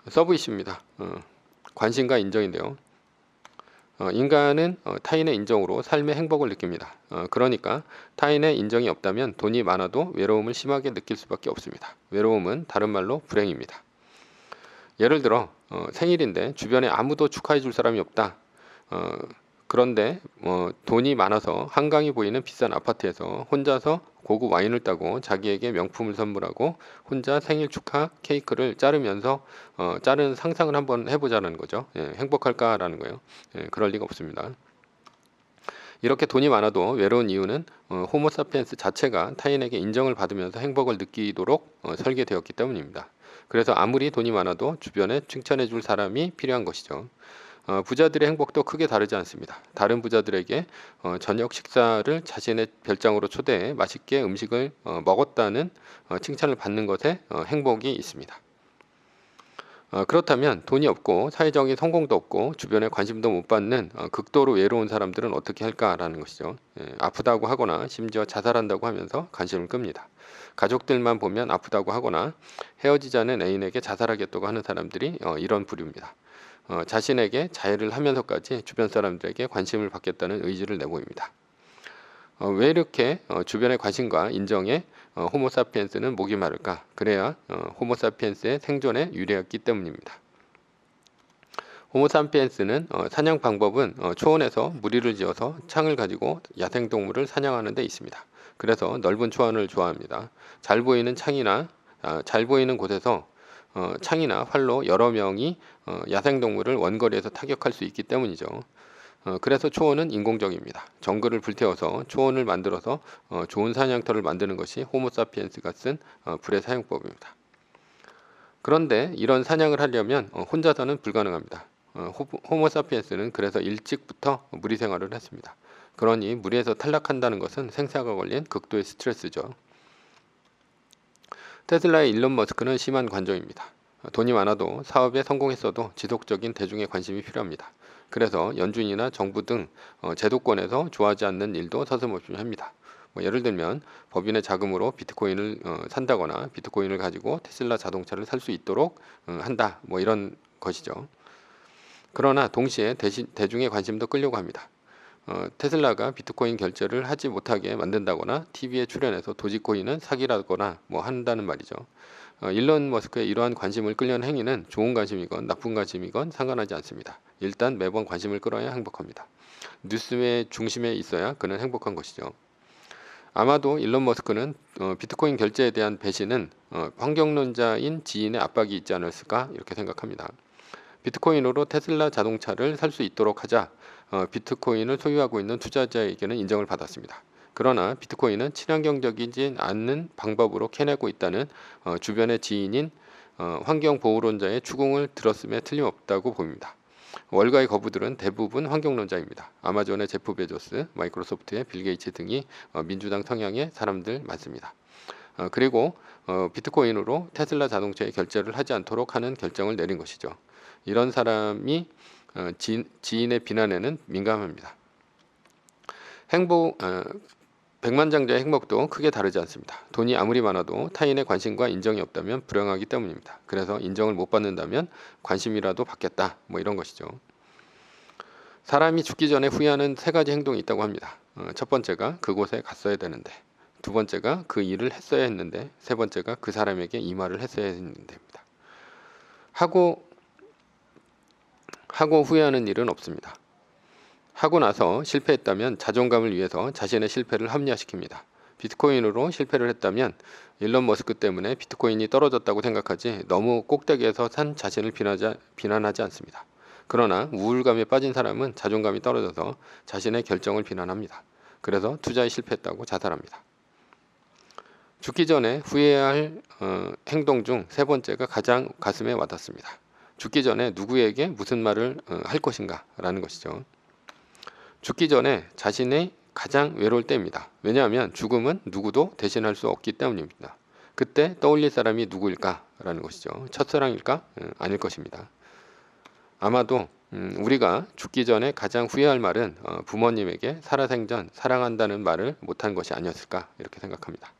서브 이슈입니다. 관심과 인정인데요. 인간은 타인의 인정으로 삶의 행복을 느낍니다. 그러니까 타인의 인정이 없다면 돈이 많아도 외로움을 심하게 느낄 수밖에 없습니다. 외로움은 다른 말로 불행입니다. 예를 들어 생일인데 주변에 아무도 축하해 줄 사람이 없다. 그런데 돈이 많아서 한강이 보이는 비싼 아파트에서 혼자서 고급 와인을 따고 자기에게 명품을 선물하고 혼자 생일 축하 케이크를 자르면서 자른 상상을 한번 해보자는 거죠. 예, 행복할까라는 거예요. 예, 그럴 리가 없습니다. 이렇게 돈이 많아도 외로운 이유는 호모사피엔스 자체가 타인에게 인정을 받으면서 행복을 느끼도록 설계되었기 때문입니다. 그래서 아무리 돈이 많아도 주변에 칭찬해 줄 사람이 필요한 것이죠. 부자들의 행복도 크게 다르지 않습니다. 다른 부자들에게 저녁 식사를 자신의 별장으로 초대해 맛있게 음식을 먹었다는 칭찬을 받는 것에 행복이 있습니다. 그렇다면 돈이 없고 사회적인 성공도 없고 주변에 관심도 못 받는 극도로 외로운 사람들은 어떻게 할까라는 것이죠. 예, 아프다고 하거나 심지어 자살한다고 하면서 관심을 끕니다. 가족들만 보면 아프다고 하거나 헤어지자는 애인에게 자살하겠다고 하는 사람들이 이런 부류입니다. 자신에게 자해를 하면서까지 주변 사람들에게 관심을 받겠다는 의지를 내보입니다. 왜 이렇게 주변의 관심과 인정에 호모사피엔스는 목이 마를까? 그래야 호모사피엔스의 생존에 유리했기 때문입니다. 호모사피엔스는 사냥 방법은 초원에서 무리를 지어서 창을 가지고 야생동물을 사냥하는 데 있습니다. 그래서 넓은 초원을 좋아합니다. 잘 보이는 곳에서 창이나 활로 여러 명이 야생동물을 원거리에서 타격할 수 있기 때문이죠. 그래서 초원은 인공적입니다. 정글을 불태워서 초원을 만들어서 좋은 사냥터를 만드는 것이 호모사피엔스가 쓴 불의 사용법입니다. 그런데 이런 사냥을 하려면 혼자서는 불가능합니다. 호모사피엔스는 그래서 일찍부터 무리 생활을 했습니다. 그러니 무리에서 탈락한다는 것은 생사가 걸린 극도의 스트레스죠. 테슬라의 일론 머스크는 심한 관종입니다. 돈이 많아도 사업에 성공했어도 지속적인 대중의 관심이 필요합니다. 그래서 연준이나 정부 등 제도권에서 좋아하지 않는 일도 서슴없이 합니다. 예를 들면 법인의 자금으로 비트코인을 산다거나 비트코인을 가지고 테슬라 자동차를 살 수 있도록 한다. 이런 것이죠. 그러나 동시에 대중의 관심도 끌려고 합니다. 테슬라가 비트코인 결제를 하지 못하게 만든다거나 TV에 출연해서 도지코인은 사기라거나 한다는 말이죠. 일론 머스크의 이러한 관심을 끌려는 행위는 좋은 관심이건 나쁜 관심이건 상관하지 않습니다. 일단 매번 관심을 끌어야 행복합니다. 뉴스의 중심에 있어야 그는 행복한 것이죠. 아마도 일론 머스크는 비트코인 결제에 대한 배신은 환경론자인 지인의 압박이 있지 않았을까 이렇게 생각합니다. 비트코인으로 테슬라 자동차를 살 수 있도록 하자 비트코인을 소유하고 있는 투자자에게는 인정을 받았습니다. 그러나 비트코인은 친환경적이지 않는 방법으로 캐내고 있다는 주변의 지인인 환경보호론자의 추궁을 들었음에 틀림없다고 보입니다. 월가의 거부들은 대부분 환경론자입니다. 아마존의 제프 베조스, 마이크로소프트의 빌 게이츠 등이 민주당 성향의 사람들 많습니다. 그리고 비트코인으로 테슬라 자동차에 결제를 하지 않도록 하는 결정을 내린 것이죠. 이런 사람이 지인의 비난에는 민감합니다. 백만장자의 행복도 크게 다르지 않습니다. 돈이 아무리 많아도 타인의 관심과 인정이 없다면 불행하기 때문입니다. 그래서 인정을 못 받는다면 관심이라도 받겠다. 이런 것이죠. 사람이 죽기 전에 후회하는 3가지 행동이 있다고 합니다. 첫 번째가 그곳에 갔어야 되는데, 두 번째가 그 일을 했어야 했는데, 세 번째가 그 사람에게 이 말을 했어야 했는데입니다. 하고 후회하는 일은 없습니다. 하고 나서 실패했다면 자존감을 위해서 자신의 실패를 합리화시킵니다. 비트코인으로 실패를 했다면 일론 머스크 때문에 비트코인이 떨어졌다고 생각하지 너무 꼭대기에서 산 자신을 비난하지 않습니다. 그러나 우울감에 빠진 사람은 자존감이 떨어져서 자신의 결정을 비난합니다. 그래서 투자에 실패했다고 자살합니다. 죽기 전에 후회해야 할 행동 중 3번째가 가장 가슴에 와닿습니다. 죽기 전에 누구에게 무슨 말을 할 것인가 라는 것이죠. 죽기 전에 자신이 가장 외로울 때입니다. 왜냐하면 죽음은 누구도 대신할 수 없기 때문입니다. 그때 떠올릴 사람이 누구일까 라는 것이죠. 첫사랑일까? 아닐 것입니다. 아마도 우리가 죽기 전에 가장 후회할 말은 부모님에게 살아생전 사랑한다는 말을 못한 것이 아니었을까 이렇게 생각합니다.